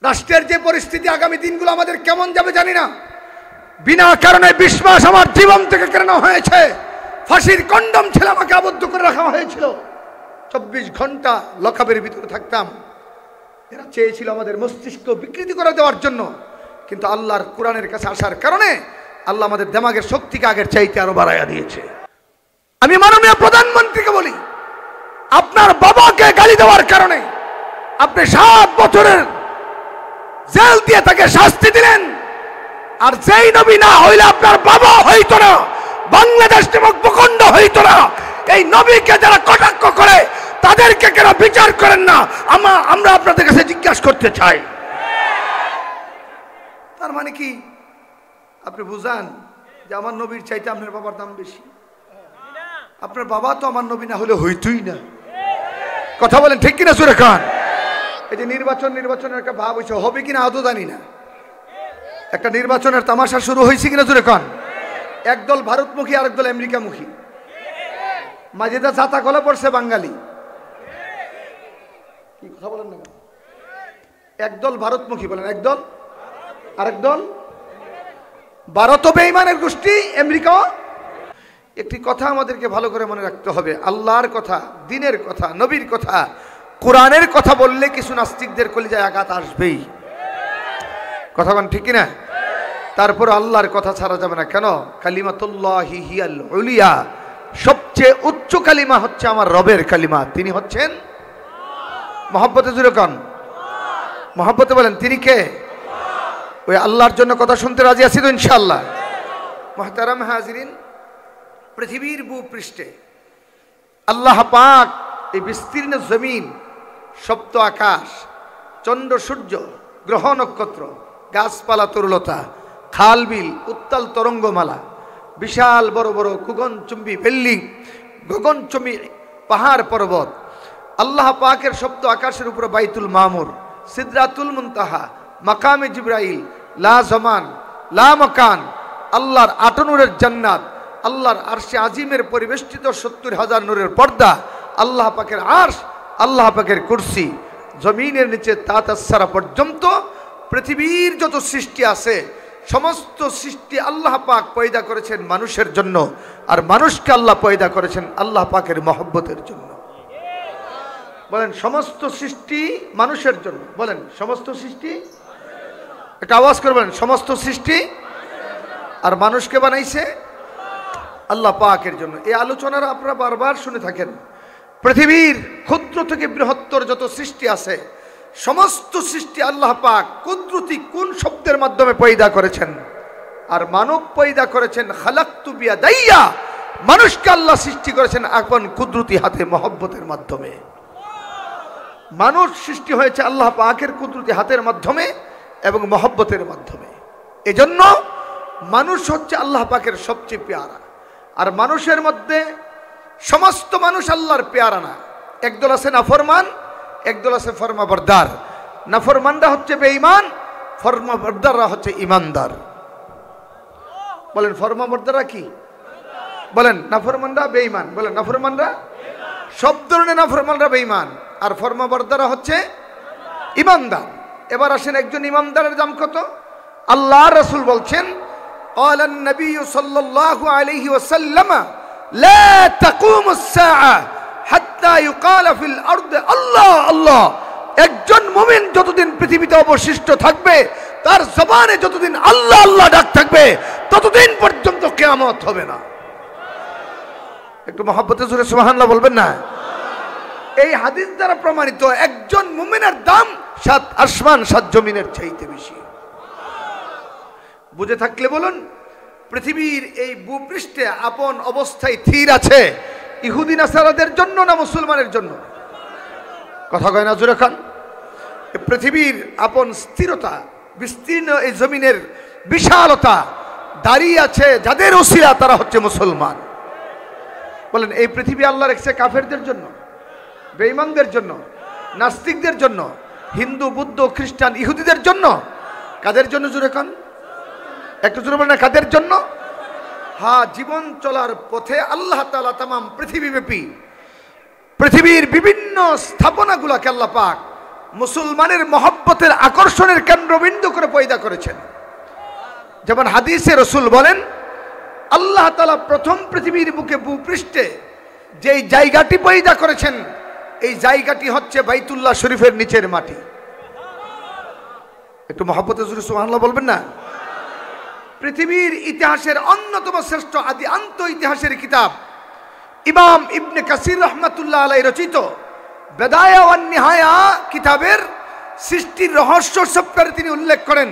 রাষ্ট্রের যে পরিস্থিতি, আগামী দিনগুলো আমাদের কেমন যাবে জানি না। বিনা কারণে বিশ্বাস আমার জীবন থেকে কেন হয়েছে। ফাঁসির কন্ডম ছেলে আমাকে আবদ্ধ করে রাখা হয়েছিল, 24 ঘন্টা লকআপের ভিতরে থাকতাম। এরা চেয়েছিল আমাদের মস্তিষ্ক বিকৃতি করে দেওয়ার জন্য, কিন্তু আল্লাহর কোরআনের কাছে আসার কারণে আল্লাহ আমাদের দেমাগের শক্তিকে আগের চাইতে আরো বাড়াইয়া দিয়েছে। আমি মাননীয় প্রধানমন্ত্রীকে বলি, আপনার বাবাকে গালি দেওয়ার কারণে আপনি 7 বছরের জেল দিয়ে তাকে শাস্তি দিলেন, আর যেই নবী না হইলে আপনার বাবা হইতো না, বাংলাদেশ নামক ভূখণ্ড হইতো না। এই নবীকে যারা কটাক্ষ করে তাদেরকে কেন বিচার করেন না? আমরা আপনাদের কাছে জিজ্ঞাসা করতে চাই। তার মানে কি আপনি বুঝান যে আমার নবীর চাইতে আপনার বাবার দাম বেশি? আপনার বাবা তো আমার নবী না হলে হইতই না। কথা বলেন ঠিক কিনা সুরে খান? এই যে নির্বাচনের একটা ভাব হয়েছে, হবে কিনা আদৌ জানি না। একটা নির্বাচনের তামাশা শুরু হয়েছে কিনা সুরে খান? একদল ভারতমুখী, আরেক দল আমেরিকামুখী। মাঝেদা ছাতা গলা পড়ছে বাঙালি। কি কথা বলেন না? একদল ভারতমুখী বলেন, একদল, আরেক দল ভারত বেঈমানের গোষ্ঠী, আমেরিকাও। একটি কথা আমাদেরকে ভালো করে মনে রাখতে হবে, আল্লাহর কথা, দ্বীনের কথা, নবীর কথা, কোরআনের কথা বললে কিছু নাস্তিকদের কলিজায় আঘাত আসবেই। কথা বলেন ঠিক কিনা? তারপর আল্লাহর কথা ছাড়া যাবে না। কেন? কালিমাতুল্লাহি হিয়াল উলিয়া, সবচেয়ে উচ্চ কালিমা হচ্ছে আমার রবের কালিমা। তিনি হচ্ছেন মহব্বতে জুড়ে কন, মহব্বতে বলেন তিনি কে? ওই আল্লাহর জন্য কথা শুনতে রাজি আছি তো ইনশাআল্লাহ? মুহতারাম হাজিরিন, পৃথিবীর ভূপৃষ্ঠে আল্লাহ পাক এই বিস্তীর্ণ জমিন, সপ্ত আকাশ, চন্দ্র সূর্য, গ্রহ নক্ষত্র, গাছপালা তরুলতা, খাল বিল, উত্তাল তরঙ্গমালা, বিশাল বড় বড় গগনচুম্বী বিল্ডিং, গগনচুম্বী পাহাড় পর্বত, আল্লাহ পাকের সপ্ত আকাশের উপরে বাইতুল মামুর, সিদরাতুল মুনতাহা, মাকামে জিব্রাইল, লা জমান লা মাকান, আল্লাহর 8 নূরের জান্নাত, আল্লাহর আরশে আজিমের পরিবেষ্টিত 70,000 নূরের পর্দা, আল্লাহ পাকের আরশ, আল্লাহ পাকের কুরসি, জমিনের নিচে তাতাসারা পর্যন্ত পৃথিবীর যত সৃষ্টি আছে, সমস্ত সৃষ্টি আল্লাহ পাক পয়দা করেছেন মানুষের জন্য, আর মানুষকে আল্লাহ পয়দা করেছেন আল্লাহ পাকের মহব্বতের জন্য। বলেন সমস্ত সৃষ্টি মানুষের জন্য। বলেন সমস্ত সৃষ্টি, একটা আওয়াজ করে বলেন সমস্ত সৃষ্টি। আর মানুষকে বানাইছে আল্লাহ পাকের জন্য। এই আলোচনার আপনারা বারবার শুনে থাকেন। পৃথিবীর ক্ষুদ্র থেকে বৃহত্তর যত সৃষ্টি আছে, সমস্ত সৃষ্টি আল্লাহ পাক কুদরতি কোন শব্দের মাধ্যমে পয়দা করেছেন? আর মানব পয়দা করেছেন খালাকতু বিয়াদাইয়া, মানুষকে আল্লাহ সৃষ্টি করেছেন আপন কুদরতি হাতে, মহব্বতের মাধ্যমে। মানুষ সৃষ্টি হয়েছে আল্লাহ পাকের কুদরতি হাতের মাধ্যমে এবং মহব্বতের মাধ্যমে। এজন্য মানুষ হচ্ছে আল্লাহ পাকের সবচেয়ে পেয়ারা। আর মানুষের মধ্যে সমস্ত মানুষ আল্লাহর পেয়ারা না। একদল আছে নাফরমান, একদল আছে ফরমাবরদার। নাফরমানরা হচ্ছে বেঈমান, ফরমাবরদাররা হচ্ছে ইমানদার। বলেন ফরমাবরদাররা কি? বলেন নাফরমানরা বেঈমান। বলেন নাফরমানরা, সব ধরনের নাফরমানরা বেঈমান, আর ফরমাবরদাররা হচ্ছে ইমানদার। এবার আসেন একজন ইমানদারের দাম কত? আল্লাহ রাসূল বলছেন, قال النبي صلى الله عليه وسلم لا تقوم الساعة حتى يقال في الأرض الله الله। একজন মুমিন যতদিন পৃথিবীতে অবশিষ্ট থাকবে, তার জবানে যতদিন আল্লাহ আল্লাহ ডাক থাকবে, ততদিন পর্যন্ত কিয়ামত হবে না। একটু মহব্বতে জোরে সুবহানাল্লাহ বলবেন না? এই হাদিস দ্বারা প্রমাণিত একজন মুমিনের দাম 7 আসমান 7 জমিনের চাইতে বেশি। বুঝে থাকলে বলুন, পৃথিবীর এই ভূপৃষ্ঠে আপন অবস্থায় স্থির আছে ইহুদি নাসারাদের জন্য না মুসলমানের জন্য? কথা কয় না জোরে খান? পৃথিবীর আপন স্থিরতা, বিস্তীর্ণ এই জমিনের বিশালতা দাঁড়িয়ে আছে যাদের ওসিলা, তারা হচ্ছে মুসলমান। বলেন এই পৃথিবী আল্লাহ রেখেছে কাফেরদের জন্য, বেঈমানদের জন্য, নাস্তিকদের জন্য, হিন্দু, বৌদ্ধ, খ্রিস্টান, ইহুদিদের জন্য। কাদের জন্য জোরে খান? একটু জোরে বলেন না, কাদের জন্য? হ্যাঁ, জীবন চলার পথে আল্লাহ তাআলা তামাম পৃথিবীব্যাপী পৃথিবীর বিভিন্ন স্থাপনাগুলোকে আল্লাহ পাক মুসলমানের মহব্বতের আকর্ষণের কেন্দ্রবিন্দু করে পয়দা করেছেন। যেমন হাদিসে রসুল বলেন, আল্লাহ তাআলা প্রথম পৃথিবীর বুকে ভূপৃষ্ঠে যেই জায়গাটি পয়দা করেছেন, এই জায়গাটি হচ্ছে বাইতুল্লাহ শরীফের নিচের মাটি। একটু মহব্বতে জোরে সুবহানাল্লাহ বলবেন না? পৃথিবীর ইতিহাসের অন্যতম শ্রেষ্ঠ আদি আন্ত ইতিহাসের কিতাব ইমাম ইবনে কাসির রহমাতুল্লাহ আলাইহি রচিত বেদায়া ওয়ান নিহায়া কিতাবের সৃষ্টির রহস্য সফরে তিনি উল্লেখ করেন,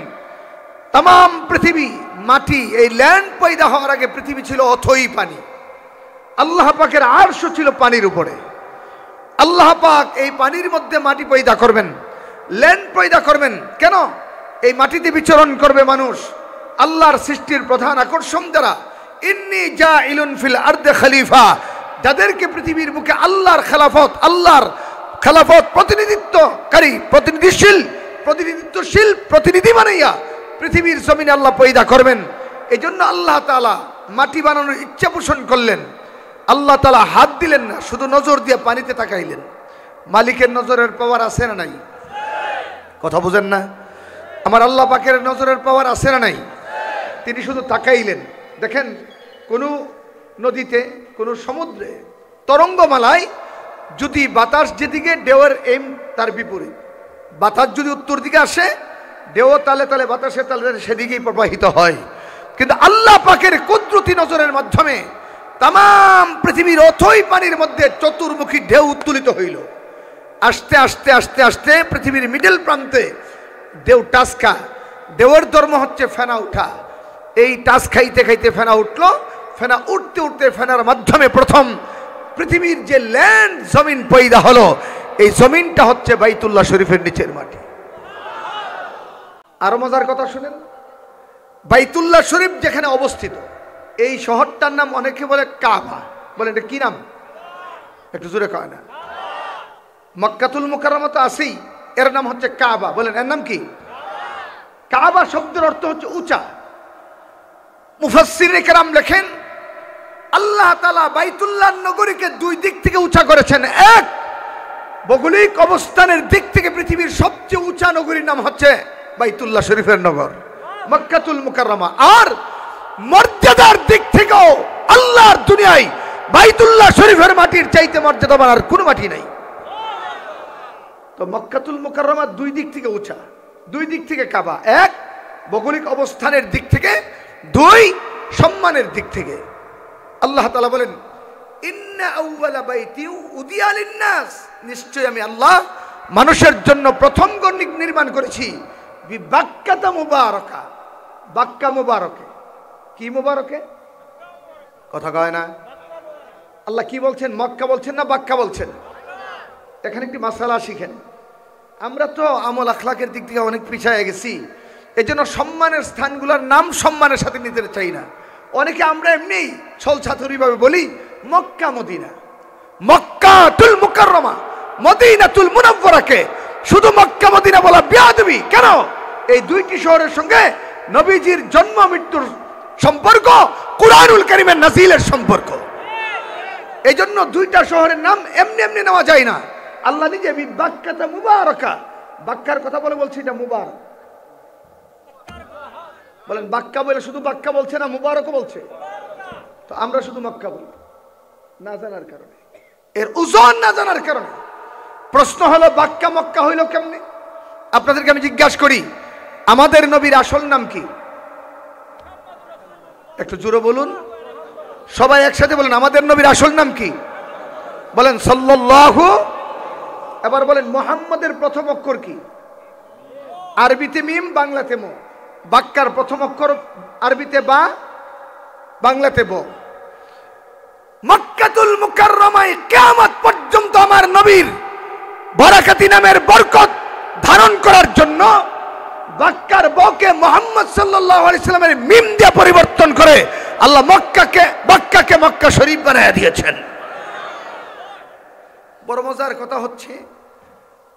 তাম পৃথিবী মাটি, এই ল্যান্ড পয়দা হওয়ার আগে পৃথিবী ছিল অথই পানি। আল্লাহ পাকের আরশ ছিল পানির উপরে। আল্লাহ পাক এই পানির মধ্যে মাটি পয়দা করবেন, ল্যান্ড পয়দা করবেন। কেন? এই মাটিতে বিচরণ করবে মানুষ। আল্লাহর সৃষ্টির প্রধান আকর্ষণ দ্বারা ইন্নী জাইলুন ফিল আরদে খলিফা, যাদেরকে পৃথিবীর বুকে আল্লাহর খেলাফত প্রতিনিধিত্বকারী, প্রতিনিধিত্বশীল প্রতিনিধি বানাইয়া পৃথিবীর জমিনে আল্লাহ পয়দা করবেন। এই জন্য আল্লাহ তাআলা মাটি বানানোর ইচ্ছা পোষণ করলেন। আল্লাহ তাআলা হাত দিলেন না, শুধু নজর দিয়ে পানিতে তাকাইলেন। মালিকের নজরের পাওয়ার আছে না নাই? কথা বুঝেন না? আমার আল্লাহ পাকের নজরের পাওয়ার আছে না নাই? তিনি শুধু তাকাইলেন। দেখেন, কোনো নদীতে, কোনো সমুদ্রে, তরঙ্গমালায় যদি বাতাস যেদিকে, ঢেউয়ের এম তার বিপরীত। বাতাস যদি উত্তর দিকে আসে, ঢেউ তালে তালে বাতাসের তালে সেদিকেই প্রবাহিত হয়। কিন্তু আল্লাহ পাকের কুদরতি নজরের মাধ্যমে তাম পৃথিবীর অথই পানির মধ্যে চতুর্মুখী ঢেউ উত্তোলিত হইল। আস্তে আস্তে আস্তে আস্তে পৃথিবীর মিডল প্রান্তে ঢেউ টাসকা, ঢেউয়ের ধর্ম হচ্ছে ফেনা উঠা। এই টাস খাইতে খাইতে ফেনা উঠলো, ফেনা উঠতে উঠতে ফেনার মাধ্যমে প্রথম পৃথিবীর যে ল্যান্ড জমিন পয়দা হলো, এই জমিনটা হচ্ছে বাইতুল্লাহ শরীফের নিচের মাটি। আরো মজার কথা শুনেন, বাইতুল্লাহ শরীফ যেখানে অবস্থিত, এই শহরটার নাম অনেকে বলে কাবা। বলেন এটা কি নাম? একটু জোরে কয় না? মক্কাতুল মুকাররমা তো আছেই, এর নাম হচ্ছে কাবা। বলেন এর নাম কি? কাবা শব্দের অর্থ হচ্ছে উঁচা। মুফাসসিরিনে কেরাম লেখেন, আল্লাহ তাআলা বাইতুল্লাহ নগরীকে দুই দিক থেকে উঁচা করেছেন। এক, ভৌগোলিক অবস্থানের দিক থেকে পৃথিবীর সবচেয়ে উঁচা নগরীর নাম হচ্ছে বাইতুল্লাহ শরীফের নগর মক্কাতুল মুকাররমা। আর মর্যাদার দিক থেকেও আল্লাহর দুনিয়ায় বাইতুল্লাহ শরীফের মাটির চাইতে মর্যাদাবান আর কোনো মাটি নাই। তো মক্কাতুল মুকাররমা দুই দিক থেকে উঁচা, দুই দিক থেকে কাবা। এক, ভৌগোলিক অবস্থানের দিক থেকে, দুই, সম্মানের দিক থেকে। আল্লাহ তাআলা বলেন, ইন্না আউওয়ালা বাইতি উদিয়া লিন-নাস, নিশ্চয় আমি আল্লাহ মানুষের জন্য প্রথম ঘর নির্মাণ করেছি বিবাক্কাতা মুবারাকা, বাক্কা মুবারকে। কি মুবারকে? কথা কয় না? আল্লাহ কি বলছেন? মক্কা বলছেন না বাক্কা বলছেন? এখানে একটি মাসালা শিখেন। আমরা তো আমল আখলাকের দিক থেকে অনেক পিছিয়ে গেছি, এই জন্য সম্মানের স্থানগুলোর নাম সম্মানের সাথে নিতে চাই না। অনেকে আমরা এমনি ছলছাতুরিভাবে বলি মক্কা মদিনা, মক্কাতুল মুকাররমা, মদিনাতুল মুনাওয়ারাকে শুধু মক্কা মদিনা বলা বেয়াদবি। কেন? এই দুইটি শহরের সঙ্গে নবীজির জন্ম মৃত্যুর সম্পর্ক, কুরআনুল কারীমের নাজিলের সম্পর্ক। এই জন্য দুইটা শহরের নাম এমনি এমনি নেওয়া যায় না। আল্লাহ নিজে বিবাক্কাতা মুবারাকা, বাক্কার কথা বলছি এটা মুবারক। বলেন বাক্কা বলে শুধু বাক্কা বলছে না মুবারকও বলছে? তো আমরা শুধু মক্কা বলি না জানার কারণে, এর ওজন না জানার কারণে। প্রশ্ন হলো বাক্কা মক্কা হইল কেমনে? আপনাদেরকে আমি জিজ্ঞাসা করি, আমাদের নবীর আসল নাম কি? একটু জোরে বলুন, সবাই একসাথে বলেন, আমাদের নবীর আসল নাম কি? বলেন সাল্লাল্লাহু। এবার বলেন মুহাম্মাদের প্রথম অক্ষর কি? আরবিতে মিম, বাংলাতে ম। বাক্কার প্রথম অক্ষর আরবিতে বা, বাংলাতে ব। মক্কাতুল মুকাররমায় কিয়ামত পর্যন্ত আমার নবীর বারাকাতি নামের বরকত ধারণ করার জন্য বাক্কার বকে মুহাম্মদ সাল্লাল্লাহু আলাইহি সাল্লামের মিম দিয়ে পরিবর্তন করে আল্লাহ বাক্কাকে মক্কা শরীফ বানায়া দিয়েছেন। বড় মজার কথা হচ্ছে,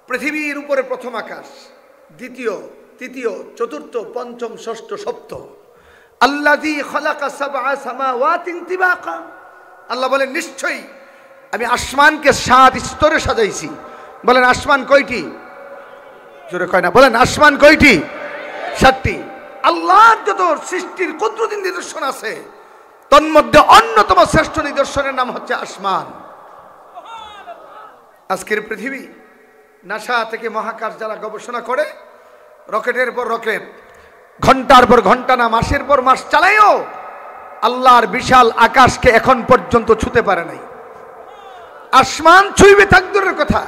পৃথিবীর উপরে প্রথম আকাশ, দ্বিতীয়, তৃতীয়, চতুর্থ, পঞ্চম, ষষ্ঠ, সপ্তম। আল্লাযী খালাকা সাবআ সামাওয়াতিন তিবাকা। আল্লাহ বলেন নিশ্চয়ই আমি আসমানকে 7 স্তরে সাজাইছি। বলেন আসমান কয়টি? জোরে কয় না, বলেন আসমান কয়টি? 7টি। আল্লাহর যত সৃষ্টির কুদরতি নিদর্শন আছে তন্মধ্যে অন্যতম শ্রেষ্ঠ নিদর্শনের নাম হচ্ছে আসমান। আজকের পৃথিবী, নাসা থেকে মহাকাশ যারা গবেষণা করে, রকেটের পর রকেট, ঘন্টার পর ঘন্টা না মাসের পর মাস চালায়ও আল্লাহর বিশাল আকাশকে এখন পর্যন্ত ছুঁতে পারে নাই। আসমান ছুঁইবে থাক দূরের কথা,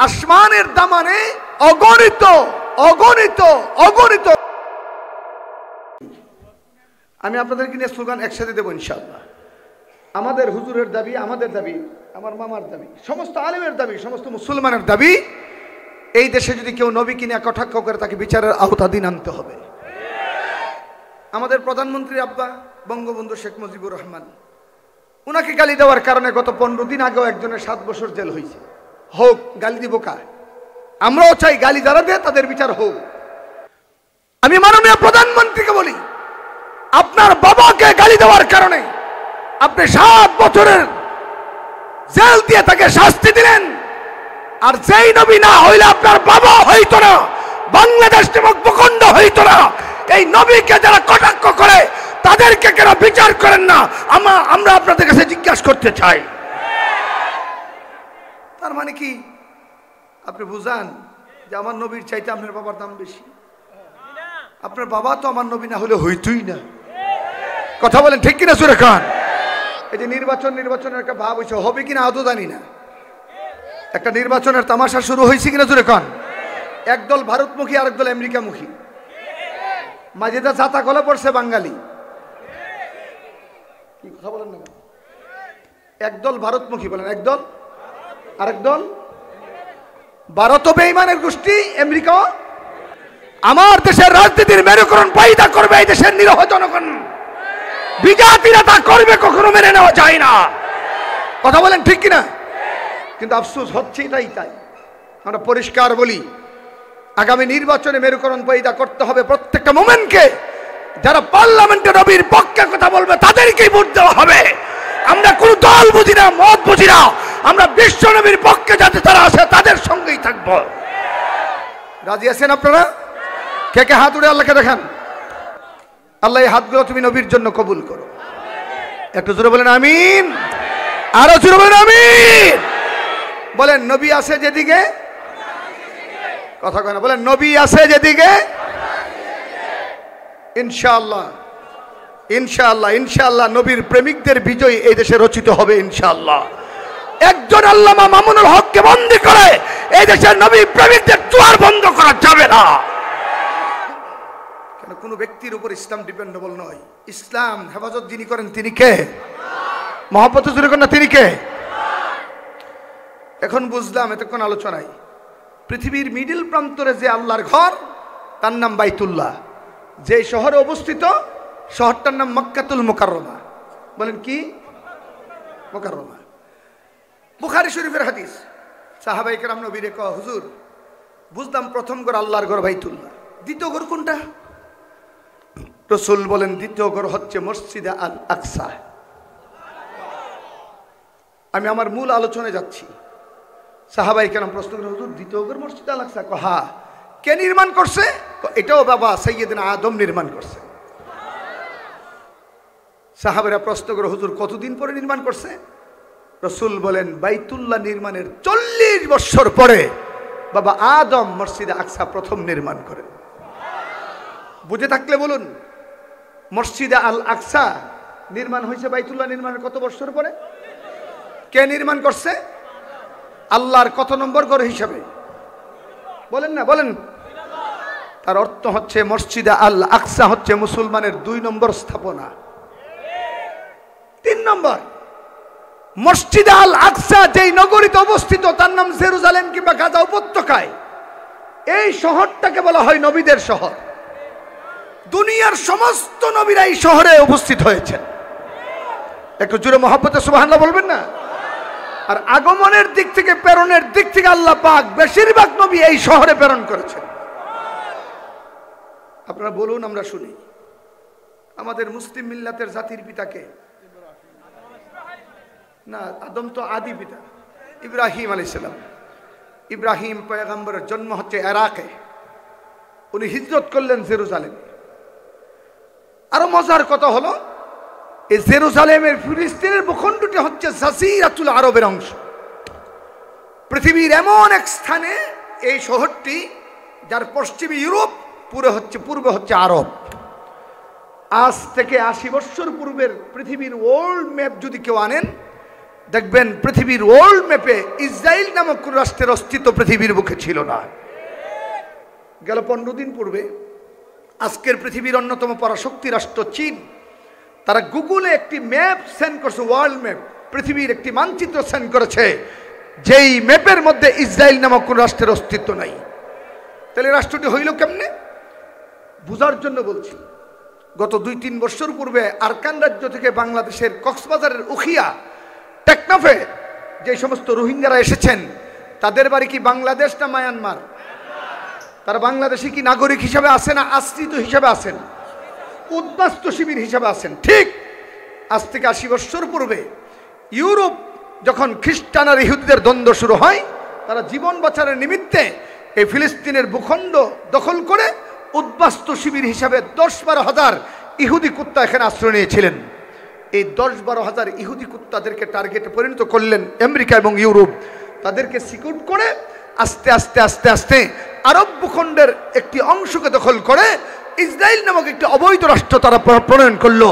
আসমানের দামানে অগণিত অগণিত অগণিত। আমি আপনাদেরকে নিয়ে স্লোগান একসাথে দেবো ইনশাআল্লাহ। আমাদের হুজুরের দাবি, আমাদের দাবি, আমার মামার দাবি, সমস্ত আলেমের দাবি, সমস্ত মুসলমানের দাবি, এই দেশে যদি কেউ নবী কিনে কটাক্ষ করে তাকে বিচারের আওতাধীন আনতে হবে। আমাদের প্রধানমন্ত্রী আব্বা বঙ্গবন্ধু শেখ মুজিবুর রহমান, উনাকে গালি দেওয়ার কারণে গত 15 দিন আগেও একজনের 7 বছর জেল হয়েছে। হোক, গালি দিব কার? আমরাও চাই গালি যারা দেয় তাদের বিচার হোক। আমি মাননীয় প্রধানমন্ত্রীকে বলি, আপনার বাবাকে গালি দেওয়ার কারণে আপনি 7 বছরের জেল দিয়ে তাকে শাস্তি দিলেন, আর যেই নবী না হইলে আপনার বাবা হইতো না, বাংলাদেশ নামক ভূখণ্ড হইতো না। এই নবীকে যারা কটাক্ষ করে তাদেরকে কেন বিচার করেন না? আমরা আপনাদের কাছে জিজ্ঞাসা করতে চাই। তার মানে কি আপনি বুঝান যে আমার নবীর চাইতে আপনার বাবার দাম বেশি? আপনার বাবা তো আমার নবী না হলে হইতই না। কথা বলেন ঠিক কিনা সুরে খান? এই যে নির্বাচনের একটা ভাব হয়েছে, হবে কিনা আদৌ জানি না। একটা নির্বাচনের তামাশা শুরু হয়েছে কিনা সুরে খান? একদল ভারতমুখী আর একদল আমেরিকামুখী, মাঝেটা জাতা গলা পড়ছে বাঙালি। কি কথা বলেন না? একদল ভারতমুখী বলেন, একদল আরেকদল ভারত বেঈমানের গোষ্ঠী আমেরিকা। আমার দেশের রাজনীতির মেরুকরণ পয়দা করবে এই দেশের নিরহ জনগণ। বিজাতিরা তা করবে, কখনো মেনে নেওয়া যায় না। কথা বলেন ঠিক কিনা? কিন্তু আফসোস হচ্ছে এটাই। তাই আমরা পরিষ্কার বলি, আগামী নির্বাচনে মেরুকরণ পয়দা করতে হবে প্রত্যেকটা মোমেন্টকে। যারা পার্লামেন্টে নবীর পক্ষে কথা বলবে তাদেরকেই ভোট দেওয়া হবে। আমরা কোন দল বুঝি না, মত বুঝি না, আমরা বিশ্ব নবীর পক্ষে যাতে তারা আসে তাদের সঙ্গেই থাকবো। রাজি আছেন আপনারা? কে কে হাত উড়ে আল্লাহকে দেখান? আল্লাহ এই হাতগুলো তুমি নবীর জন্য কবুল করো। একটু জোরে বলেন আমিন। আরো জোরে বলেন আমিন। বলেন নবী আছে যেদিকে, কথা কয় না, বলেন নবী আছে যেদিকে, ইনশাআল্লাহ ইনশাআল্লাহ ইনশাআল্লাহ নবীর প্রেমিকদের বিজয় এই দেশে রচিত হবে ইনশাআল্লাহ। একজন আল্লামা মামুনুল হককে বন্দী করে এই দেশের নবী প্রেমিকদের জোয়ার বন্ধ করা যাবে না। কেন? কোনো ব্যক্তির উপর ইসলাম ডিপেন্ডেবল নয়। ইসলাম হেফাজত যিনি করেন তিনি কে? মহব্বত জুড়ে করেন না, তিনি কে? এখন বুঝলাম এতক্ষণ আলোচনায়, পৃথিবীর মিডিল প্রান্তরে যে আল্লাহর ঘর তার নাম বাইতুল্লাহ। যে শহরে অবস্থিত শহরটার নাম মক্কাতুল মুকাররমা। বলেন কি? মুকাররমা। বুখারী শরীফের হাদিস, সাহাবায়ে কেরাম নবীরে কয়, হুজুর বুঝলাম প্রথম ঘর আল্লাহর ঘর বাইতুল্লাহ, দ্বিতীয় ঘর কোনটা? রাসূল বলেন দ্বিতীয় ঘর হচ্ছে মসজিদে আল আকসা। আমি আমার মূল আলোচনায় যাচ্ছি। সাহাবায়ে কেরাম প্রশ্ন করেন, হুজুর দ্বিতীয় ঘর মসজিদে আল আকসা? হ্যাঁ। কে নির্মাণ করছে? এটাও বাবা সাইয়্যিদনা আদম নির্মাণ করছে। সাহাবারা প্রশ্ন করে, হুজুর কতদিন পরে নির্মাণ করছে? রাসূল বলেন বাইতুল্লাহ নির্মাণের 40 বছর পরে বাবা আদম মসজিদে আকসা প্রথম নির্মাণ করেন। বুঝে থাকলে বলুন, মসজিদে আল আকসা নির্মাণ হয়েছে বাইতুল্লাহ নির্মাণের কত বছর পরে? কে নির্মাণ করছে? আল্লাহর কত নম্বর ঘর হিসাবে? বলেন না, বলেন। তার অর্থ হচ্ছে মসজিদে আল আকসা হচ্ছে মুসলমানের 2 নম্বর স্থাপনা। 3 নম্বর মসজিদে আল আকসা যেই নগরীতে অবস্থিত তার নাম জেরুজালেম কিংবা গাজা উপত্যকায়। এই শহরটাকে বলা হয় নবীদের শহর। দুনিয়ার সমস্ত নবীরা এই শহরে উপস্থিত হয়েছেন। একটু জোরে মহব্বতে সুবহানাল্লাহ বলবেন না? আর আগমনের দিক থেকে, প্রেরণের দিক থেকে আল্লাহ পাক বেশিরভাগ নবী এই শহরে প্রেরণ করেছেন। আপনারা বলুন, আমরা শুনি। আমাদের মুসলিম মিল্লাতের জাতির পিতাকে না, আদম তো আদি পিতা, ইব্রাহিম আলাইহিস সালাম। ইব্রাহিম পয়গম্বরের জন্ম হচ্ছে ইরাকে। উনি হিজরত করলেন জেরুজালেমে। আরো মজার কথা হলো, এই জেরুজালেমের ফিলিস্তিনের ভূখণ্ডটি হচ্ছে জাজিরাতুল আরবের অংশ। পৃথিবীর এমন এক স্থানে এই শহরটি, যার পশ্চিমে ইউরোপ, পূর্বে হচ্ছে আরব। আজ থেকে 80 বছর পূর্বের পৃথিবীর ওয়ার্ল্ড ম্যাপ যদি কেউ আনেন, দেখবেন পৃথিবীর ওয়ার্ল্ড ম্যাপে ইসরায়েল নামক কোন রাষ্ট্রের অস্তিত্ব পৃথিবীর বুকে ছিল না। গেল 15 দিন পূর্বে আজকের পৃথিবীর অন্যতম পরাশক্তি রাষ্ট্র চীন, তারা গুগলে একটি ম্যাপ সেন্ড করেছে, ওয়ার্ল্ড ম্যাপ, পৃথিবীর একটি মানচিত্র সেন্ড করেছে, যেই ম্যাপের মধ্যে ইসরায়েল নামক কোন রাষ্ট্রের অস্তিত্ব নাই। তাহলে রাষ্ট্রটি হইল কেমনে, বুঝার জন্য বলছি। গত 2-3 বছর পূর্বে আরাকান রাজ্য থেকে বাংলাদেশের কক্সবাজারের উখিয়া, টেকনাফে যে সমস্ত রোহিঙ্গারা এসেছেন, তাদের বাড়ি কি বাংলাদেশ না মায়ানমার? তারা বাংলাদেশি কি নাগরিক হিসাবে আসে না আশ্রিত হিসাবে আসেন? উদ্বাস্তু শিবির হিসাবে আসেন। ঠিক আজ থেকে 80 বছর পূর্বে ইউরোপ যখন খ্রিস্টান আর ইহুদিদের দ্বন্দ্ব শুরু হয়, তারা জীবন বাঁচানোর নিমিত্তে এই ফিলিস্তিনের ভূখণ্ড দখল করে উদ্বাস্তু শিবির হিসাবে 10-12 হাজার ইহুদি কুত্তা এখানে আশ্রয় নিয়েছিলেন। এই 10-12 হাজার ইহুদি কুত্তাদেরকে টার্গেটে পরিণত করলেন আমেরিকা এবং ইউরোপ। তাদেরকে সিকিউর করে আস্তে আস্তে আস্তে আস্তে আরব ভূখণ্ডের একটি অংশকে দখল করে ইসরায়েল নামক একটি অবৈধ রাষ্ট্র তারা প্রণয়ন করলো।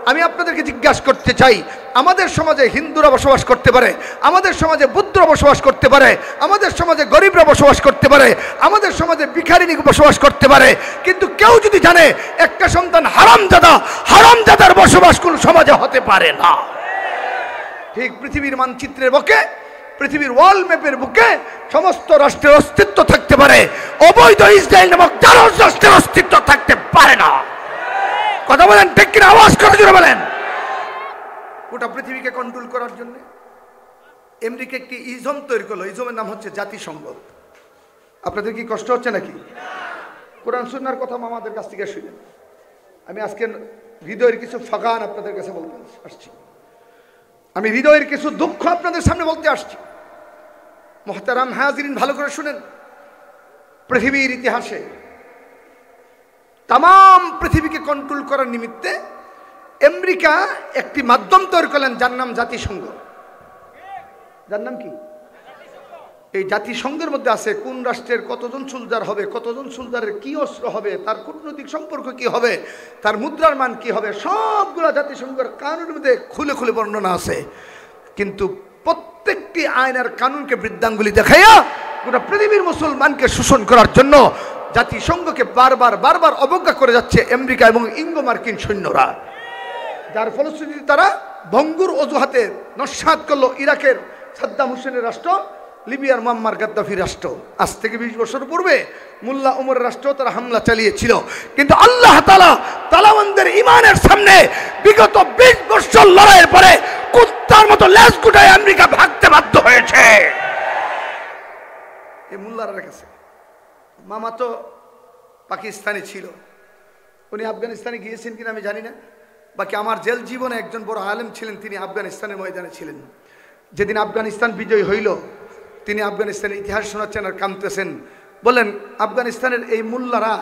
আমি আপনাদেরকে জিজ্ঞাসা করতে চাই, আমাদের সমাজে হিন্দুরা বসবাস করতে পারে, আমাদের সমাজে বুদ্ধরা বসবাস করতে পারে, আমাদের সমাজে গরিবরা বসবাস করতে পারে, আমাদের সমাজে ভিখারিনী বসবাস করতে পারে, কিন্তু কেউ যদি জানে একটা সন্তান হারামজাদার বসবাস কোন সমাজে হতে পারে না। ঠিক পৃথিবীর মানচিত্রের বুকে, পৃথিবীর ওয়ার্ল্ড ম্যাপের বুকে সমস্ত রাষ্ট্রের অস্তিত্ব থাকতে পারে, অবৈধ ইসরায়েল নামক কারো রাষ্ট্রের অস্তিত্ব থাকতে পারে না। কথা বলেন ঠিক কিনা? আওয়াজ করে জোরে বলেন। গোটা পৃথিবীকে কন্ট্রোল করার জন্য আমেরিকা একটি ইজম তৈরি করলো। ইজমের নাম হচ্ছে জাতিসংঘ। আপনাদের কি কষ্ট হচ্ছে নাকি? কোরআন সুন্নাহর কথা আমাদের কাছ থেকে শুনেন। আমি আজকে হৃদয়ের কিছু ফাগান আপনাদের কাছে বলতে আসছি, আমি হৃদয়ের কিছু দুঃখ আপনাদের সামনে বলতে আসছি। মুহতারাম হাজিরিন, ভালো করে শুনেন। পৃথিবীর ইতিহাসে তাম পৃথিবীকে কন্ট্রোল করার নিমিত্তে আমেরিকা একটি মাধ্যম তৈরি করলেন, যার নাম জাতিসংঘ। যার নাম কি? এই জাতিসংঘের মধ্যে আছে কোন রাষ্ট্রের কতজন সোলজার হবে, কতজন সোলজারের কি অস্ত্র হবে, তার কূটনৈতিক সম্পর্ক কি হবে, তার মুদ্রার মান কি হবে, সবগুলো জাতিসংঘের কানুনের মধ্যে খুলে খুলে বর্ণনা আছে। কিন্তু প্রত্যেকটি আইনের কানুনকে বৃদ্ধাঙ্গুলি দেখাইয়া গোটা পৃথিবীর মুসলমানকে শোষণ করার জন্য জাতিসংঘকে বারবার অবজ্ঞা করে যাচ্ছে আমেরিকা এবং ইঙ্গো মার্কিন সৈন্যরা, যার ফলশ্রুতিতে তারা ভঙ্গুর অজুহাতে নস্যাৎ করলো ইরাকের সাদ্দাম হোসেনের রাষ্ট্র, লিবিয়ার মুয়াম্মার গাদ্দাফির রাষ্ট্র। আজ থেকে 20 বছর পূর্বে মোল্লা ওমরের রাষ্ট্র তারা হামলা চালিয়েছিল। কিন্তু আল্লাহ তাআলা তালেবানদের ইমানের সামনে বিগত 20 বছর লড়াইয়ের পরে কুত্তার মতো লেজ গুটায় আমেরিকা ভাগতে বাধ্য হয়েছে। এই মোল্লার কাছে মামা তো পাকিস্তানি ছিল, উনি আফগানিস্তানে গিয়েছেন কিনা আমি জানি না। বাকি আমার জেল জীবনে একজন বড় আলেম ছিলেন, তিনি আফগানিস্তানের ময়দানে ছিলেন। যেদিন আফগানিস্তান বিজয় হইল, তিনি আফগানিস্তানের ইতিহাস শোনাচ্ছেন আর কাঁদতেছেন। বলেন, আফগানিস্তানের এই মোল্লারা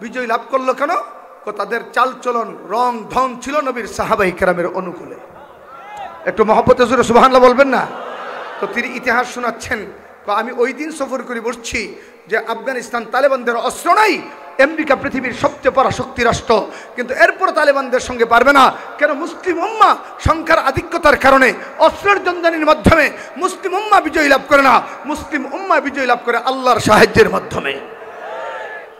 বিজয় লাভ করলো কেন? তাদের চালচলন, রং ঢং ছিল নবীর সাহাবায়ে কেরামের অনুকূলে। একটু মহব্বতে জোরে সুবহানাল্লাহ বলবেন না? তো তিনি ইতিহাস শোনাচ্ছেন, আমি ওই দিন সফর করে বসছি যে আফগানিস্তান তালেবানদের অস্ত্র নাই, আমেরিকা পৃথিবীর সবচেয়ে বড় শক্তি রাষ্ট্র, কিন্তু এরপর তালেবানদের সঙ্গে পারবে না। কেন? মুসলিম উম্মাহ সংখ্যার আধিক্যতার কারণে অস্ত্রের জঞ্জানির মাধ্যমে মুসলিম উম্মাহ বিজয় লাভ করে না, মুসলিম উম্মাহ বিজয় লাভ করে আল্লাহর সাহায্যের মাধ্যমে।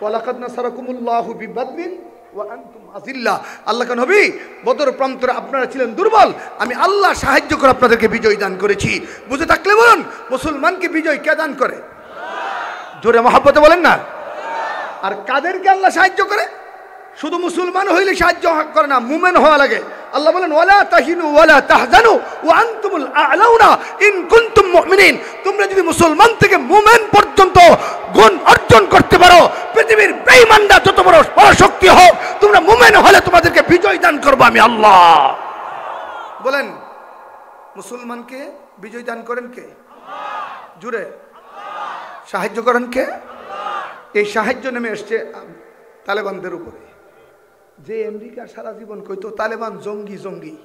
ওয়ালাকাদ নাসারাকুমুল্লাহু বিবাদরিন ওয়া আনতুম আযিল্লা। আল্লাহর নবী, বদর প্রান্তরে আপনারা ছিলেন দুর্বল, আমি আল্লাহ সাহায্য করে আপনাদেরকে বিজয় দান করেছি। বুঝে থাকলে বলুন, মুসলমানকে বিজয় কে দান করে? জোরে মহব্বতে বলেন না। আর কাদেরকে আল্লাহ সাহায্য করে? শুধু মুসলমান হইলে সাহায্য করে না, মুমিন হওয়া লাগে। আল্লাহ বলেন, ওয়ালা তাহিনু ওয়ালা তাহজানু ওয়া আনতুমুল আ'লাউনা ইন কুনতুম মুমিনিন। তোমরা যদি মুসলমান থেকে মুমিন পর্যন্ত গুণ অর্জন করতে পারো, পৃথিবীর বেঈমানরা যত বড় শক্তি হোক, তোমরা মুমিন হলে তোমাদেরকে বিজয় দান করব আমি আল্লাহ। বলেন, মুসলমানকে বিজয় দান করেন কে? জুড়ে সাহায্য করেন কে? এই সাহায্য নেমে এসছে তালেবানদের উপরে। যে আমেরিকা সারা জীবন কইতো তালেবান জঙ্গি জঙ্গি,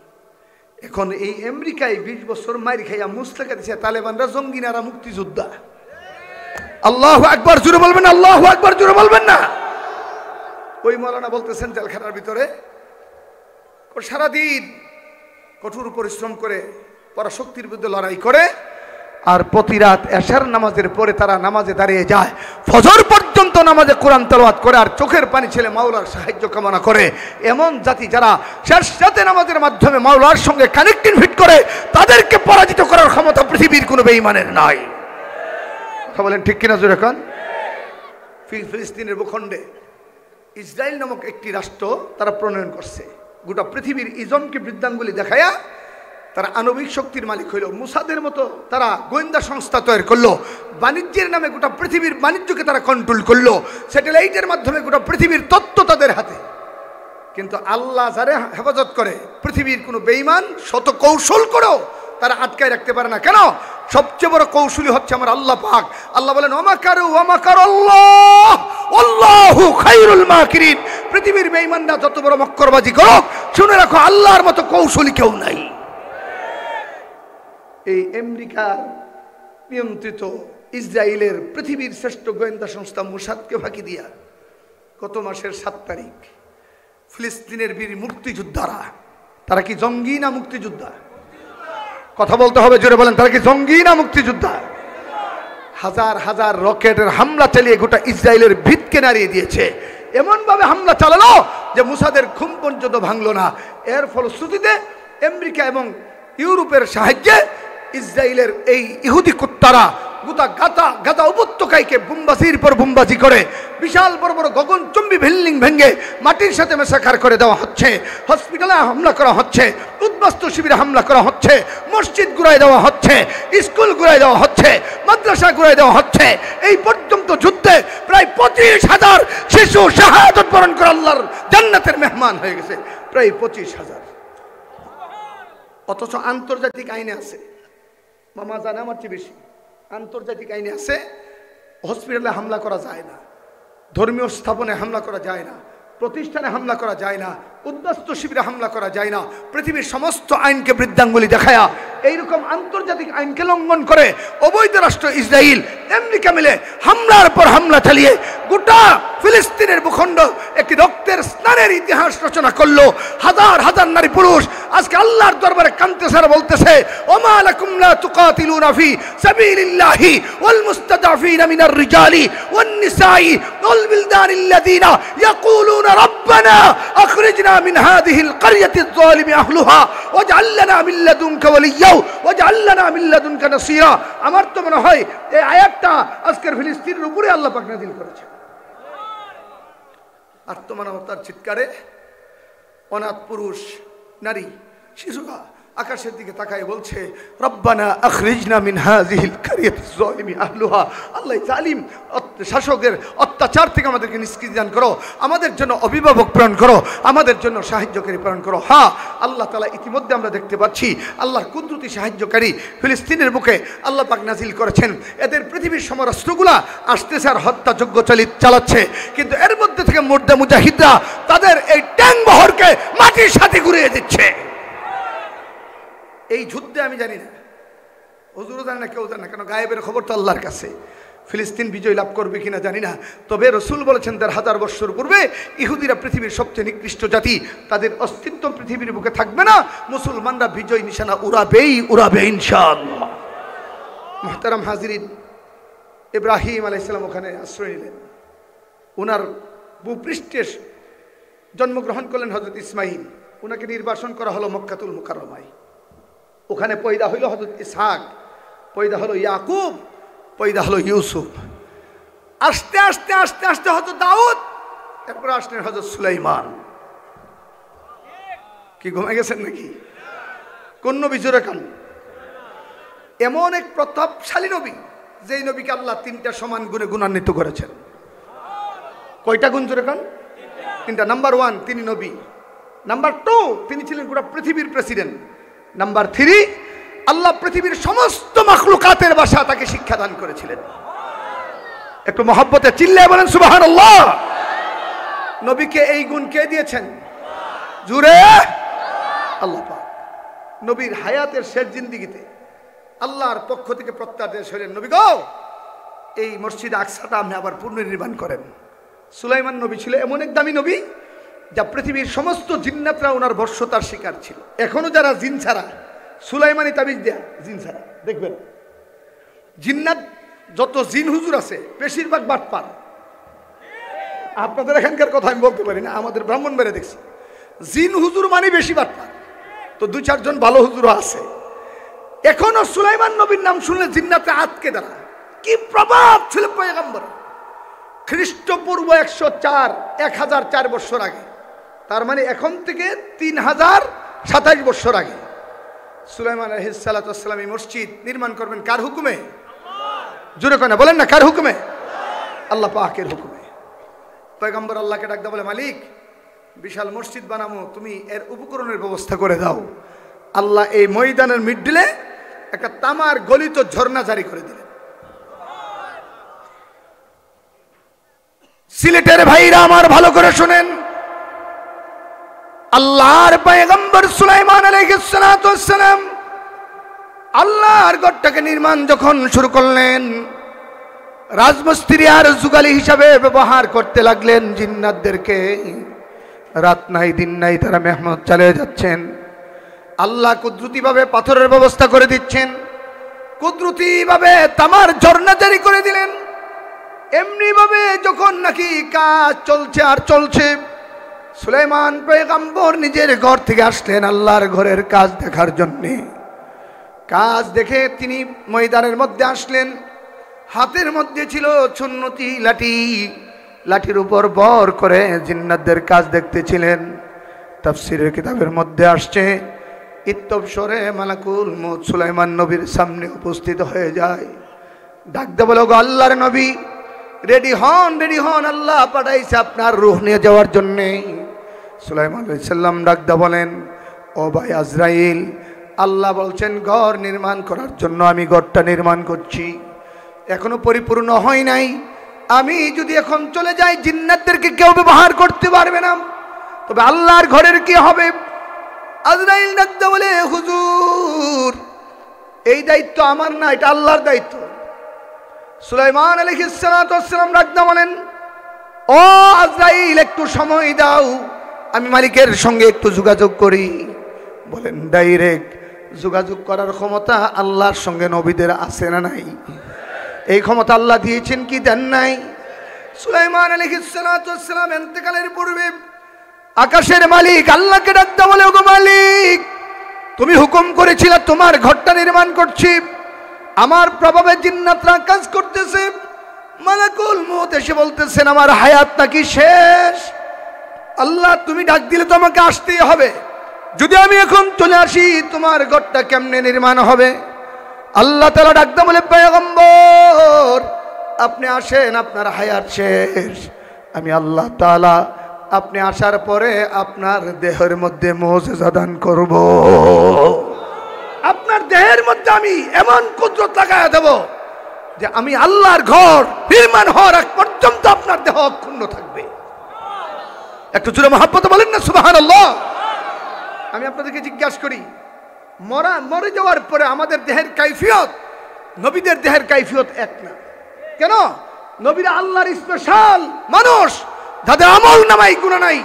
এখন এই আমেরিকায় 20 বছর মাইর খাইয়া মুসলেখা দিছে তালেবানরা জঙ্গি না, মুক্তিযোদ্ধা। আল্লাহু আকবার জোরে বলবেন, আল্লাহু আকবার জোরে বলবেন না। ওই মাওলানা বলতেছেন জেলখানার ভিতরে সারাদিন কঠোর পরিশ্রম করে পরাশক্তির বিরুদ্ধে লড়াই করে, আর প্রতি রাত এশার নামাজের পরে তারা নামাজে দাঁড়িয়ে যায়, ফজর পর্যন্ত নামাজে কোরআন তেলাওয়াত করে, আর চোখের পানি ছেলে মাওলার সাহায্য কামনা করে। এমন জাতি যারা শেষ রাতে নামাজের মাধ্যমে মাওলার সঙ্গে কানেক্টিং ফিট করে, তাদেরকে পরাজিত করার ক্ষমতা পৃথিবীর কোনো বেঈমানের নাই। কথা বলেন ঠিক কিনা জোরে এখন? ফিলিস্তিনের ভূখণ্ডে ইসরায়েল নামক একটি রাষ্ট্র তারা প্রণয়ন করছে। গোটা পৃথিবীর ইজমকে বৃদ্ধাঙ্গুলি দেখায়া তারা আণবিক শক্তির মালিক হইল। মুসাদের মতো তারা গোয়েন্দা সংস্থা তৈরি করলো। বাণিজ্যের নামে গোটা পৃথিবীর বাণিজ্যকে তারা কন্ট্রোল করলো। স্যাটেলাইটের মাধ্যমে গোটা পৃথিবীর তত্ত্ব তাদের হাতে। কিন্তু আল্লাহ যারা হেফাজত করে, পৃথিবীর কোনো বেঈমান শত কৌশল করেও তারা আটকায় রাখতে পারে না। কেন? সবচেয়ে বড় কৌশলী হচ্ছে আমার আল্লাহ পাক। আল্লাহ বলেন ওমাকারু ওয়ামাকারাল্লাহ আল্লাহু খায়রুল মাকিরিন। পৃথিবীর বেঈমানরা যত বড় মক্করবাজি করুক, শুনে রাখো আল্লাহর মতো কৌশলী কেউ নাই। এই আমেরিকার নিয়ন্ত্রিত ইসরায়েলের পৃথিবীর শ্রেষ্ঠ গোয়েন্দা সংস্থা মোসাদকে ফাঁকি দিয়া গত মাসের 7 তারিখ ফিলিস্তিনের বীর মুক্তিযোদ্ধারা, তারা কি জঙ্গি না মুক্তিযোদ্ধা? কথা বলতে হবে জোরে বলেন, তারা কি জঙ্গি না মুক্তিযোদ্ধা? হাজার হাজার রকেটের হামলা চালিয়ে গোটা ইসরায়েলের ভিতকে নাড়িয়ে দিয়েছে। এমনভাবে হামলা চালালো যে মুসাদের ঘুম পর্যন্ত ভাঙলো না। এর ফলশ্রুতিতে আমেরিকা এবং ইউরোপের সাহায্যে ইসরায়েলের এই ইহুদি কুত্তারা গোটা গাজা উপত্যকাকে বুমবাজির পর বুমবাজি করে বিশাল বড় বড় গগনচুম্বী বিল্ডিং ভেঙে মাটির সাথে মেসাকার করে দেওয়া হচ্ছে। হসপিটালে হামলা করা হচ্ছে, উদ্বাস্তু শিবিরে হামলা করা হচ্ছে, মসজিদ গুড়াই দেওয়া হচ্ছে, স্কুল গুড়াই দেওয়া হচ্ছে, মাদ্রাসা গুড়াই দেওয়া হচ্ছে। এই পর্যন্ত যুদ্ধে প্রায় 25,000 শিশু শাহাদাত বরণ করে আল্লাহর জান্নাতের মেহমান হয়ে গেছে, প্রায় 25,000। অথচ আন্তর্জাতিক আইনে আছে, মামা জানে আমার চেয়ে বেশি, আন্তর্জাতিক আইনে আছে হসপিটালে হামলা করা যায় না, ধর্মীয় স্থাপনে হামলা করা যায় না, প্রতিষ্ঠানে হামলা করা যায় না, উদ্বাস্তু শিবিরে হামলা করা যায় না। পৃথিবীর সমস্ত আইনকে বৃদ্ধাঙ্গুলি দেখায়া এইরকম আন্তর্জাতিক আইনকে লঙ্ঘন করে অবৈধ রাষ্ট্র ইসরায়েল আমেরিকা মিলে হামলার পর হামলা চালিয়ে গোটা ফিলিস্তিনের ভূখণ্ড একটি রক্তের স্নানের ইতিহাস রচনা করলো। হাজার হাজার নারী পুরুষ আজকে আল্লাহর দরবারে কাঁদতেছে আর বলতেছে ওমা লাকুম লা তুকাতিলুনা ফি সাবিলিল্লাহি ওয়াল মুস্তাদাফিনা মিনার রিজালি ওয়ান নিসাই ওয়াল বিলদানিল্লাযিনা ইয়াকুলুনা রাব্বানা আখরিজনা মিন হাযিহিল ক্বরিয়াতিয যালিমি আহলুহা ওয়াজআল লানা মিন লাদুনকা ওয়ালিয়্যা ওয়াজআল লানা মিন লাদুনকা নাসীরা। আমার তো মনে হয় এই আয়াতটা আজকের ফিলিস্তিনের উপরে আল্লাহ পাক নাযিল করেছে। আত্মমানবতার চিৎকারে অনাথ পুরুষ, নারী, শিশুরা আকাশের দিকে তাকায় বলছে রব্বানা আখরিজনা মিন হাযিহিল ক্বরিয়াতিয যালিমি আহলুহা। আল্লাহ জালিম শাসকের অত্যাচার থেকে আমাদেরকে নিষ্কৃতি দান করো, আমাদের জন্য অভিভাবক প্রেরণ করো, আমাদের জন্য সাহায্যকারী প্রেরণ করো। হ্যাঁ, আল্লাহ তাআলা ইতিমধ্যে আমরা দেখতে পাচ্ছি আল্লাহর কুদরতি সাহায্যকারী ফিলিস্তিনের বুকে আল্লাহ পাক নাজিল করেছেন। এদের পৃথিবীর সমরাষ্ট্রগুলা আসতেছে আর হত্যাযজ্ঞ চালাচ্ছে, কিন্তু এর মধ্যে থেকে মুর্দা মুজাহিদরা তাদের এই ট্যাঙ্ক বহরকে মাটির সাথে ঘুরিয়ে দিচ্ছে। এই যুদ্ধে আমি জানি না, হুজুরও জানে না, কেউ জানে না, কেন গায়েবের খবর তো আল্লাহর কাছে। ফিলিস্তিন বিজয় লাভ করবে কিনা জানি না, তবে রসুল বলেছেন 1000 বছর পূর্বে ইহুদিরা পৃথিবীর সবচেয়ে নিকৃষ্ট জাতি, তাদের অস্তিত্ব পৃথিবীর বুকে থাকবে না, মুসলমানরা বিজয় নিশানা উড়াবে ইনশাআল্লাহ। মুহতারাম হাজিরিন, ইব্রাহিম আলাইহিস সালাম ওখানে আশ্রয় নিলেন, ওনার ভূপৃষ্ঠে জন্মগ্রহণ করলেন হযরত ইসমাইল, ওনাকে নির্বাসন করা হলো মক্কাতুল মুকাররমায়। ওখানে পয়দা হইল হযরত ইসহাক, পয়দা হলো ইয়াকুব, পয়দা হলো ইউসুফ। আস্তে আস্তে আস্তে আস্তে হযরত দাউদ, এরপর আসলেন হযরত সুলাইমান। কি ঘুমে গেছেন নাকি? কোন নবী? জোরে কান। এমন এক প্রতাপশালী নবী, যেই নবীকে আল্লাহ 3টা সমান গুণে গুণান্বিত করেছেন। কয়টা গুণ? জোরে কান। 3টা। নাম্বার 1 তিনি নবী, নাম্বার 2 তিনি ছিলেন গোটা পৃথিবীর প্রেসিডেন্ট, নাম্বার 3 আল্লাহ পৃথিবীর সমস্ত মাখলুকাতের ভাষা তাকে শিক্ষা দান করেছিলেন। একটু মহব্বতে চিল্লায় বলেন সুবহানাল্লাহ। নবীকে এই গুণ কে দিয়েছেন? জুড়ে আল্লাহ পাক। নবীর হায়াতের শেষ জিন্দেগিতে আল্লাহর পক্ষ থেকে প্রত্যাদেশ হলেন, নবী গো এই মসজিদ আকসাটা আপনি আবার পুনর্নির্মাণ করেন। সুলাইমান নবী ছিল এমন এক দামি নবী যা পৃথিবীর সমস্ত জিন্নাতরা ওনার বর্ষতার শিকার ছিল। এখনো যারা জিন ছাড়া, সুলাইমানি তাবিজ দেয়া জিন ছাড়া, দেখবেন জিন্নাত যত জিন হুজুর আছে বেশিরভাগ বাটপার। আপনাদের এখানকার কথা আমি বলতে পারি না, আমাদের ব্রাহ্মণবাড়িয়া দেখছি জিন হুজুর মানে বেশি বাটপার। তো 2-4 জন ভালো হুজুরও আছে। এখনো সুলাইমান নবীর নাম শুনলে জিন্নাতে আটকে দাঁড়া। কি প্রভাব ছিল পয়গম্বর! খ্রিস্টপূর্ব 1004 বছর আগে, তার মানে এখন থেকে 3027 বছর আগে সুলাইমান আলাইহিস সালাতু ওয়াস সালাম এই মসজিদ নির্মাণ করবেন কার হুকুমে? জোরে কয় না, বলেন না কার হুকুমে? আল্লাহ পাকের হুকুমে। পয়গম্বর আল্লাহকে ডাকতে বলে, মালিক বিশাল মসজিদ বানাবো, তুমি এর উপকরণের ব্যবস্থা করে দাও। আল্লাহ এই ময়দানের মিডলে একটা তামার গলিত ঝর্ণা জারি করে দিলেন। সিলেটের ভাইরা আমার ভালো করে শুনেন, আল্লাহর পয়গম্বর সুলাইমান আলাইহিস সালাতু ওয়াস সালাম আল্লাহর ঘরটাকে নির্মাণ যখন শুরু করলেন, রাজমিস্ত্রি আর যুগালি হিসাবে ব্যবহার করতে লাগলেন জিন্নাতদেরকে। রাত নাই দিন নাই তারা মেহনত চালিয়ে যাচ্ছেন। আল্লাহ কুদরতিভাবে পাথরের ব্যবস্থা করে দিচ্ছেন, কুদরতিভাবে তামার ঝর্ণা জারি করে দিলেন। এমনি ভাবে যখন নাকি কাজ চলছে আর চলছে, সুলাইমান পয়গম্বর নিজের ঘর থেকে আসলেন আল্লাহর ঘরের কাজ দেখার জন্যে। কাজ দেখে তিনি ময়দানের মধ্যে আসলেন। হাতের মধ্যে ছিল সুন্নতি লাঠি, লাঠির উপর বর করে জিন্নাতদের কাজ দেখতেছিলেন। তাফসীরের কিতাবের মধ্যে আসছে, ইত্তবসরে মালাকুল মউত সুলাইমান নবীর সামনে উপস্থিত হয়ে যায়। ডাকতে বলো, গো আল্লাহর নবী রেডি হন, রেডি হন, আল্লাহ পাঠাইছে আপনার রূহ নিয়ে যাওয়ার জন্যে। সুলাইমান আলাইহিস সালাম ডাকতে বলেন, ও ভাই আজরাইল, আল্লাহ বলছেন ঘর নির্মাণ করার জন্য আমি ঘরটা নির্মাণ করছি, এখনো পরিপূর্ণ হয় নাই। আমি যদি এখন চলে যাই জিন্নাতদেরকে কেউ ব্যবহার করতে পারবে না, তবে আল্লাহর ঘরের কি হবে? আজরাইল ডাকতে বলে, হুজুর এই দায়িত্ব আমার না, এটা আল্লাহর দায়িত্ব। সুলাইমান আলাইহিস সালাতু ওয়াস সালাম ডাকতে বলেন, ও আজরাইল একটু সময় দাও, আমি মালিকের সঙ্গে একটু যোগাযোগ করি। বলেন, ডাইরেক্ট যোগাযোগ করার ক্ষমতা আল্লাহর সঙ্গে নবীদের আছে না নাই? এই ক্ষমতা আল্লাহ দিয়েছেন কি দেন নাই? সুলাইমান আলাইহিস সালাতু ওয়াস সালাম ইন্তেকালের পূর্বে আকাশের মালিক আল্লাহকে ডাকতে বলে, ওগো মালিক তুমি হুকুম করেছিলে তোমার ঘরটা নির্মাণ করছি, আমার প্রভাবে জিন্নাতরা কাজ করতেছে। মালাকুল মউত এসে বলতেছেন আমার হায়াত নাকি শেষ। আল্লাহ তুমি ডাক দিলে তো আমাকে আসতেই হবে, যদি আমি এখন চলে আসি তোমার ঘরটা কেমনে নির্মাণ হবে? আল্লাহ তাআলা ডাকতে বলে, পয়গম্বর আপনি আসেন, আপনার হায়াত শেষ। আমি আল্লাহ তাআলা আপনি আসার পরে আপনার দেহের মধ্যে মুজিজা দান করব। আপনার দেহের মধ্যে আমি এমন কুদরত লাগায়া দেব যে আমি আল্লাহর ঘর নির্মাণ হওয়ার আগ পর্যন্ত আপনার দেহ অক্ষুণ্ণ থাকবে। একটু জোরে মহব্বতে বলেন না সুবহানাল্লাহ। আমি আপনাদেরকে জিজ্ঞাসা করি, মরে যাওয়ার পরে আমাদের দেহের কাইফিয়ত নবীদের দেহের কাইফিয়ত এক না কেন? নবীরা আল্লাহর স্পেশাল মানুষ, যাদের আমল নামাই গুনাহ নাই।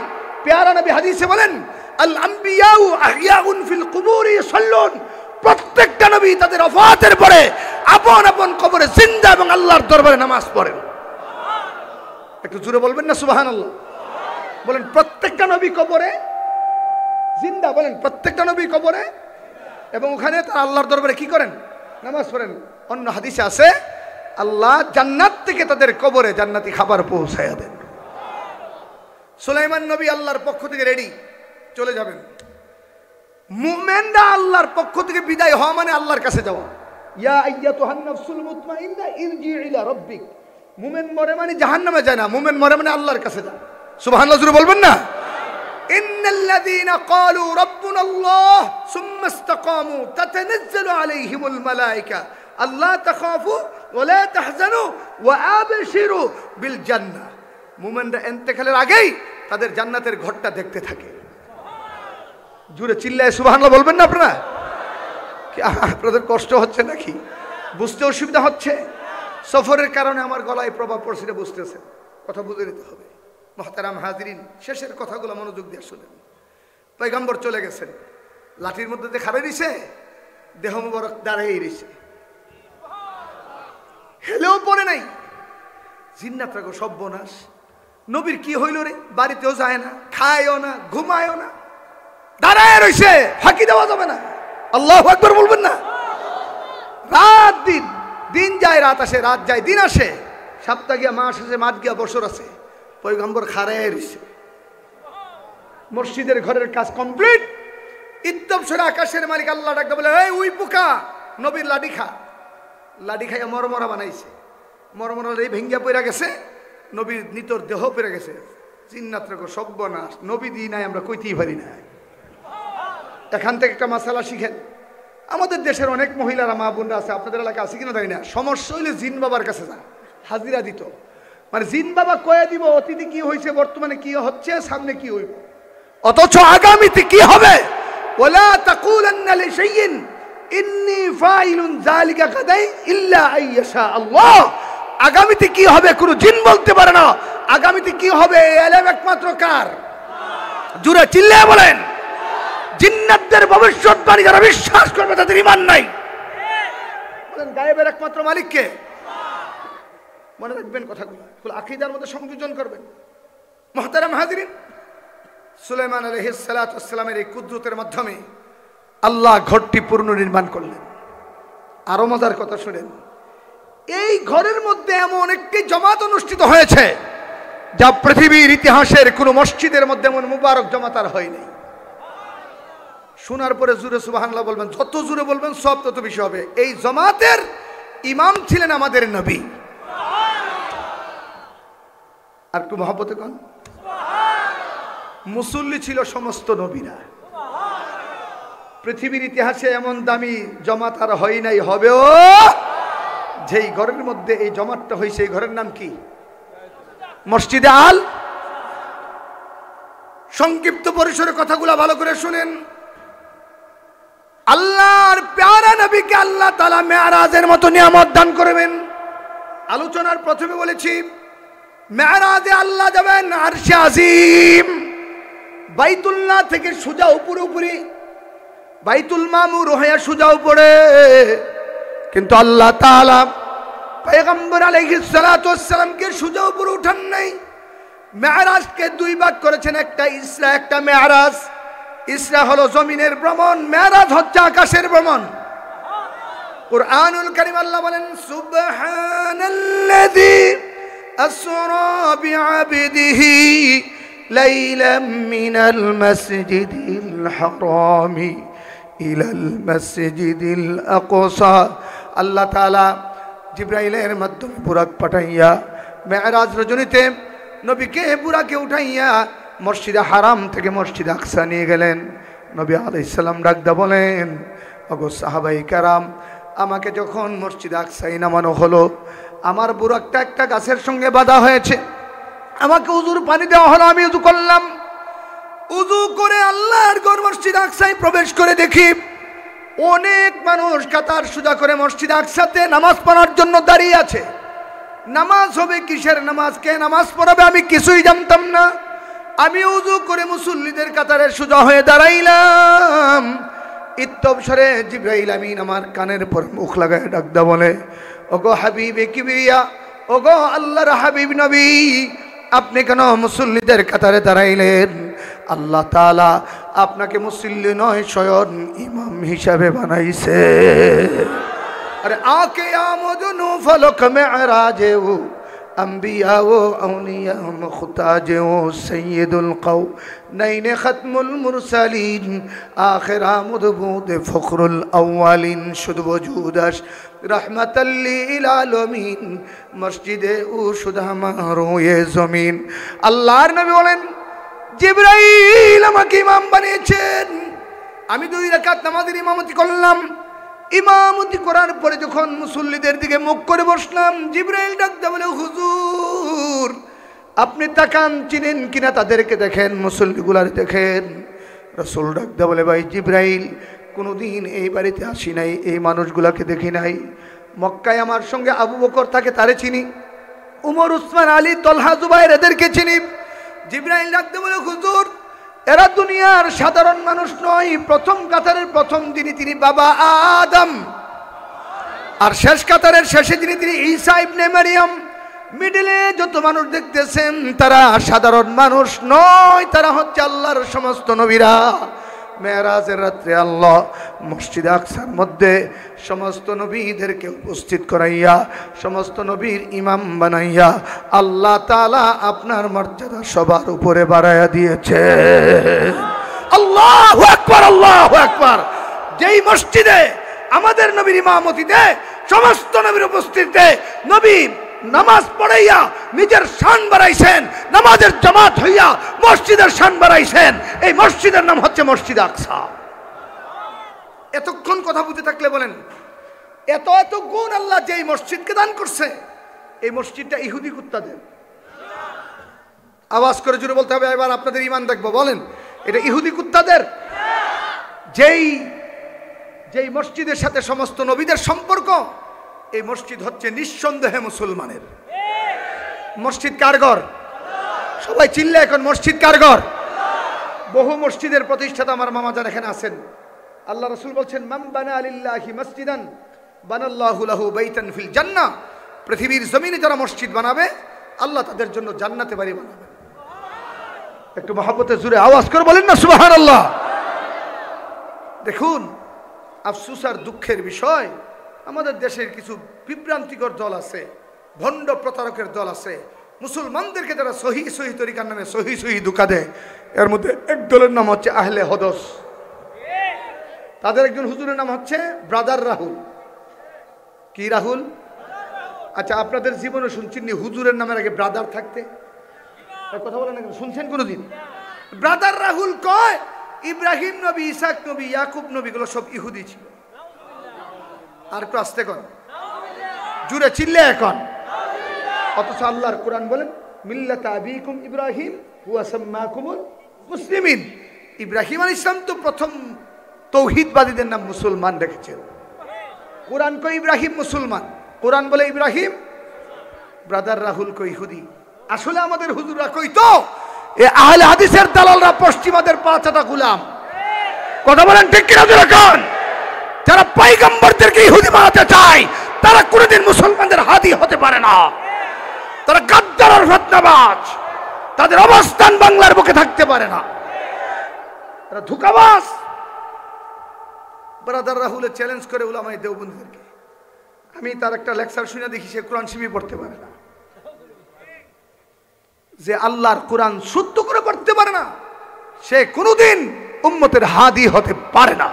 পেয়ারা নবী হাদিসে বলেন, আল আম্বিয়াউ আহইয়াউন ফিল কুবুরি ইসাল্লুন, প্রত্যেকটা নবী তাদের ওফাতের পরে আপন আপন কবরে জিন্দা এবং আল্লাহর দরবারে নামাজ পড়েন। একটু জোরে বলবেন না সুবহানাল্লাহ। বলেন প্রত্যেকটা নবী কবরে জিন্দা, বলেন প্রত্যেকটা নবী কবরে এবং ওখানে তারা আল্লাহর দরবারে কি করেন? নামাজ পড়েন। অন্য হাদিসে আছে আল্লাহ জান্নাত থেকে তাদের কবরে জান্নাতি খাবার পৌঁছায়া দেন। সুলাইমান নবী আল্লাহর পক্ষ থেকে রেডি, চলে যাবেন। মুমিনরা আল্লাহর পক্ষ থেকে বিদায় হওয়া মানে আল্লাহর কাছে যাওয়া। ইয়া আইয়াতুহান নাফসুল মুতমাইন্না ইরজি ইলা রাব্বিক। মুমিন মরে মানে জাহান্নামে যায় না, মুমিন মরে মানে আল্লাহর কাছে যায়। সুবহানাল্লাহ জোরে বলবেন না? ইন্নাল্লাযীনা ক্বালু রাব্বুনাল্লাহ সুম্মা ইসতাকামু তাতানাজ্জালু আলাইহিমুল মালায়েকা আল্লা তাখাফু ওয়া লা তাহজানু ওয়া আবশিরু বিল জান্নাহ। মুমিনরা ইন্তেকালের আগেই তাদের জান্নাতের ঘরটা দেখতে থাকে। জুড়ে চিল্লায় সুবহানাল্লাহ বলবেন না আপনারা? কি আপনাদের কষ্ট হচ্ছে নাকি? বুঝতে অসুবিধা হচ্ছে? সফরের কারণে আমার গলায় প্রভাব পড়ছে, বুঝতেছে, কথা বুঝে নিতে হবে। মুহতারাম হাজিরিন, শেষের কথাগুলো মনোযোগ দিয়ে শুনেন। পয়গম্বর চলে গেছেন, লাঠির মধ্যে যে খাড়ে দিছে, দেহ মুবারক দাঁড়িয়ে রয়েছে, হেলেও পড়ে নাই। জিন্নাতরা গো সর্বনাশ, নবীর কি হইল রে? বাড়িতেও যায় না, খায়ও না, ঘুমায়ও না, দাঁড়ায় রয়েছে, ফাঁকি দেওয়া যাবে না। আল্লাহু আকবার বলবেন না? রাত দিন, দিন যায় রাত আসে, রাত যায় দিন আসে, সপ্তাহ গিয়া মাস আসে, মাস গিয়া বছর আছে, পয়গম্বর খাড়ায় রয়েছে। মসজিদের ঘরের কাজ কমপ্লিট, ইত্তবসরে আকাশের মালিক আল্লাহ ডাকতে বলে, এই উই পোকা, নবীর লাঠি খা। লাঠি খাইয়া মরমরা বানাইছে, মরমরা এই ভেঙ্গিয়া পড়া গেছে, নবীর নিতর দেহ পড়ে গেছে। জিন্নাতরা গো সর্বনাশ, নবী দিই নাই, আমরা কইতেই পারি না। এখান থেকে একটা মাসালা শিখেন। আমাদের দেশের অনেক মহিলারা, মা বোনরা আছে, আপনাদের এলাকা আছে কিনা জানি না, সমস্যা হইলে জিন বাবার কাছে যা, হাজিরা দিত। মানে জিন বাবা কয়ে দিব অতীতে কি হয়েছে, বর্তমানে কি হচ্ছে, সামনে কি হইব, অথচ আগামীতে কি হবে। ওয়ালা তাকুলান্না লিশাইইন ইন্নী ফাইলুন যালিকা গাদাই ইল্লা আইয়াশা আল্লাহ। আগামীতে কি হবে কোনো জিন বলতে পারে না। আগামীতে কি হবে এলেম একমাত্র কার? জোরে চিল্লায়ে বলেন। জিন্নাতদের ভবিষ্যৎবাণী যারা বিশ্বাস করবে তাদের ঈমান নাই। বলেন গায়েবের একমাত্র মালিক কে? মনে রাখবেন কথাগুলো, আকীদার মধ্যে সংযোজন করবেন। মুহতারাম হাজিরিন, সুলাইমান আলাইহিস সালাতু ওয়াস সালামের এই কুদরতের মাধ্যমে আল্লাহ ঘরটি পুনর্নির্মাণ করলেন। আরো মজার কথা শুনেন, এই ঘরের মধ্যে এমন একটি জামাত অনুষ্ঠিত হয়েছে যা পৃথিবীর ইতিহাসের কোন মসজিদের মধ্যে এমন মুবারক জামাত আর হয়নি। শোনার পরে জোরে সুবহানাল্লাহ বলবেন, যত জোরে বলবেন সব তত বেশি হবে। এই জামাতের ইমাম ছিলেন আমাদের নবী। আর একটু মহব্বতে কোন মুসল্লি ছিল সমস্ত নবীরা। পৃথিবীর ইতিহাসে এমন দামি জামাত আর হয় নাই, হবেও। যেই ঘরের মধ্যে এই জামাতটা হয়েছে, এই ঘরের নাম কি? মসজিদে আল। সংক্ষিপ্ত পরিসরে কথাগুলো ভালো করে শুনেন। আল্লাহর প্যারা নবীকে আল্লাহ তাআলা মেরাজের মতো নিয়ামত দান করবেন। আলোচনার প্রথমে বলেছি, মেরাজে আল্লাহ যাবেন আরশে আজিম, বাইতুল্লাহ থেকে সোজা উপরে বাইতুল মামুর হয়ে সোজা উপরে। কিন্তু আল্লাহ তাআলা পয়গম্বর আলাইহিস সালাতু ওয়াস সালামকে সোজা উপরে উঠান নাই। মেরাজকে দুই ভাগ করেছেন, একটা ইসরা, একটা মেরাজ। ইসরা হলো জমিনের ভ্রমণ, মেরাজ হচ্ছে আকাশের ভ্রমণ। কুরআনুল কারীম আল্লাহ বলেন, সুবহানাল্লাযী আসরা বিআবদিহি লাইলাম মিনাল মাসজিদিল হারামি ইলাল মাসজিদিল আকসা। আল্লাহ তাআলা জিবরাইলের মাধ্যমে বুরাক পাঠাইয়া মেরাজ রজনীতে নবীকে বুরাকে উঠাইয়া মসজিদে হারাম থেকে মসজিদে আকসা নিয়ে গেলেন। নবী আলাইহিস সালাম ডাকদা বলেন, ওগো সাহাবায়ে কেরাম, আমাকে যখন মসজিদে আকসায় নামানো হলো, আমার বুরাকটা একটা গাছের সঙ্গে বাঁধা হয়েছে। আমাকে উজুর পানি দেওয়া হলো, আমি উজু করলাম। উজু করে আল্লাহর ঘর মসজিদ আকসায় প্রবেশ করে দেখি অনেক মানুষ কাতার সোজা করে মসজিদ আকসাতে নামাজ পড়ার জন্য দাঁড়িয়ে আছে। নামাজ হবে কিসের নামাজ, কে নামাজ পড়াবে আমি কিছুই জানতাম না। আমি উজু করে মুসল্লিদের কাতারে সোজা হয়ে দাঁড়াইলাম। ইত্তবসরে জিবরাইল আমিন আমার কানের পর মুখ লাগায় ডাকদা বলে, ওগো হাবিবে কিবরিয়া, ওগো আল্লাহর হাবিব নবী, আপনি কেন মুসল্লিদের কাতারে দাঁড়াইলেন? আল্লাহ তাআলা আপনাকে মুসল্লি নয়, স্বয়ং ইমাম হিসাবে বানাইছে। अरे आके आमदनु फलक मेराजे वो अम्बिया वो औलिया मुख्ताजे वो सैयदुल कौ नईने खत्मुल मुरसलीन आखिर आमद बूद फखरुल अव्वलिन शुद्ध वजूदश रहमतल्लिल आलमीन मस्जिदे उ शुद्ध महरोए जमीन। আল্লাহর নবী বলেন, জিবরাইল আমাকে ইমাম বানিয়েছেন। আমি 2 রাকাত নামাজের ইমামতি করলাম। ইমামতি করার পরে যখন মুসল্লিদের দিকে মুখ করে বসলাম, জিবরাইল ডাকতে বলে, হুজুর আপনি তাকান, চিনেন কিনা তাদেরকে দেখেন, মুসল্লিগুলার দেখেন। রাসূল ডাকতে বলে, ভাই জিবরাইল, কোনোদিন এই বাড়িতে আসি নাই, এই মানুষগুলাকে দেখি নাই। মক্কায় আমার সঙ্গে আবু বকর থাকে, তারে চিনি। উমর, উসমান, আলী, তলহা, জুবাইর, এদেরকে চিনি। জিবরাইল ডাকতে বলে, হুজুর, এরা দুনিয়ার সাধারণ মানুষ নয়। প্রথম কাতারের প্রথম তিনি বাবা আদম, আর শেষ কাতারের শেষে তিনি ঈসা ইবনে মারিয়াম। মিডলে যত মানুষ দেখতেছেন তারা সাধারণ মানুষ নয়, তারা হচ্ছে আল্লাহর সমস্ত নবীরা। মেরাজের রাত্রে আল্লাহ মসজিদে আকসার মধ্যে সমস্ত নবীদেরকে উপস্থিত করাইয়া, সমস্ত নবীর ইমাম বানাইয়া আল্লাহ তাআলা আপনার মর্যাদা সবার উপরে বাড়াইয়া দিয়েছে। আল্লাহু আকবার, আল্লাহু আকবার। যেই মসজিদে আমাদের নবীর ইমামতিতে সমস্ত নবীর উপস্থিতিতে নবী নামাজ পড়াইয়া নিজের শান বাড়াইছেন, নামাজের জামাত হইয়া মসজিদের শান বাড়াইছেন, এই মসজিদের নাম হচ্ছে মসজিদ আকসা। এতক্ষণ কথা বুঝে থাকলে বলেন, এত এত গুণ আল্লাহ যে এই মসজিদকে দান করছে, এই মসজিদটা ইহুদি কুত্তাদের। আওয়াজ করে জুড়ে বলতে হবে, এবার আপনাদের ঈমান দেখবো, বলেন এটা ইহুদি কুত্তাদের। যেই মসজিদের সাথে সমস্ত নবীদের সম্পর্ক, এই মসজিদ হচ্ছে নিঃসন্দেহে মুসলমানের। মসজিদ কার ঘর? সবাই চিল্লে এখন, মসজিদ কার ঘর? বহু মসজিদের প্রতিষ্ঠাতা আমার মামা যান এখানে আছেন। আল্লাহ রাসূল বলছেন, মান বানা লিল্লাহি মসজিদান বানাল্লাহু লাহু বাইতান ফিল জান্নাহ। পৃথিবীর জমিনে যারা মসজিদ বানাবে, আল্লাহ তাদের জন্য জান্নাতে বাড়ি বানাবে। একটু মহব্বতে জুড়ে আওয়াজ করে বলেন না সুবহানাল্লাহ। দেখুন, আফসোস আর দুঃখের বিষয়, আমাদের দেশের কিছু বিভ্রান্তিকর দল আছে, ভণ্ড প্রতারকের দল আছে, মুসলমানদেরকে যারা সহি তরিকার নামে সহি ধোঁকা দেয়। এর মধ্যে এক দলের নাম হচ্ছে আহলে হদস। তাদের একজন হুজুরের নাম হচ্ছে ব্রাদার রাহুল। কি রাহুল? আচ্ছা, আপনাদের জীবনে শুনছেন হুজুরের নামের আগে ব্রাদার থাকতে? কথা বলেন, শুনছেন কোনোদিন? ব্রাদার রাহুল কয় ইব্রাহিম নবী, ইসাক নবী, ইয়াকুব নবী গুলো সব ইহুদি ছিল। আর একটু আস্তে কর, জুড়ে চিল্লে এখন। অথচ আল্লাহর কোরআন বলেন, মিল্লাতা আবিকুম ইব্রাহিম হুয়া সাম্মাকুমুল মুসলিমিন। ইব্রাহিম আলাইহিস সালাম তো প্রথম তৌহিদবাদীদের নাম মুসলমান রেখেছেন। কোরআন কই ইব্রাহিম মুসলমান, কোরআন বলে ইব্রাহিম। ব্রাদার রাহুল কই ইহুদি। আসলে আমাদের হুজুররা কই তো এ আহলে হাদিসের দালালরা পশ্চিমাদের পাঁচাটা গোলাম। কথা বলেন ঠিক কিনা জোরে কোন? যারা পয়গম্বরদেরকে ইহুদি বানাতে চায়, তারা কোনোদিন মুসলমানদের হাদি হতে পারে না। তারা গাদ্দার আর ফিতনাবাজ, তাদের অবস্থান বাংলার বুকে থাকতে পারে না। তারা ধোঁকাবাজ। ব্রাদার রাহুলে চ্যালেঞ্জ করে উলামায়ে দেওবন্দীদেরকে। আমি তার একটা লেকচার শুনে দেখি, সে কোরআন শিবি পড়তে পারে না। যে আল্লাহর কোরআন শুদ্ধ করে পড়তে পারে না, সে কোনোদিন উম্মতের হাদি হতে পারে না।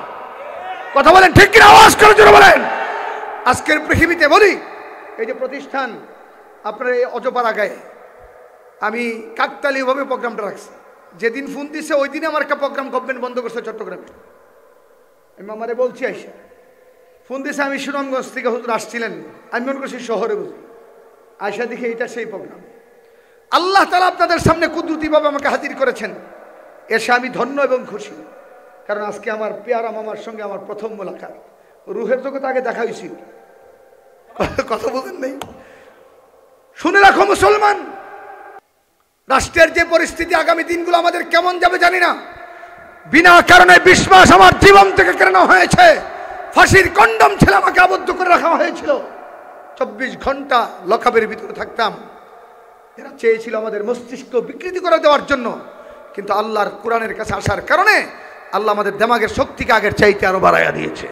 কথা বলেন ঠিক কিনা? আওয়াজ করে জোরে বলেন। আজকের পৃথিবীতে বলি, এই যে প্রতিষ্ঠান আপনার এই অজপাড়া গায়ে, আমি কাকতালীয়ভাবে প্রোগ্রামটা রাখছি। যেদিন ফোন দিছে ওই দিনে আমার একটা প্রোগ্রাম গভর্নমেন্ট বন্ধ করছে চট্টগ্রামে। আমি আমারে বলছি, আইসা ফোন দিছে, আমি সুনামগঞ্জ থেকে হুজুর আসছিলেন, আমি মনে করছি শহরে বুঝি, আয়সা দেখে এটা সেই প্রোগ্রাম। আল্লাহ তাআলা আপনাদের সামনে কুদরতিভাবে আমাকে হাজির করেছেন, এসে আমি ধন্য এবং খুশি। কারণ আজকে আমার পেয়ারা মামার সঙ্গে আমার প্রথম মোলাকাত। রুহের জগতে আগে দেখা হয়েছিল, কথা বলেন নেই। শুনে রাখো মুসলমান, রাষ্ট্রের যে পরিস্থিতি, আগামী দিনগুলো আমাদের কেমন যাবে জানি না। বিনা কারণে বিশ্বাস আমার জীবন থেকে কেড়ে নেওয়া হয়েছে। ফাঁসির কন্ডম ছেলে আমাকে আবদ্ধ করে রাখা হয়েছিল। 24 ঘন্টা লকআপের ভিতরে থাকতাম। এরা চেয়েছিল আমাদের মস্তিষ্ক বিকৃতি করে দেওয়ার জন্য, কিন্তু আল্লাহর কোরআনের কাছে আসার কারণে আল্লাহ আমাদের দেমাগের শক্তিকে আগের চাইতে আরো বাড়াইয়া দিয়েছে।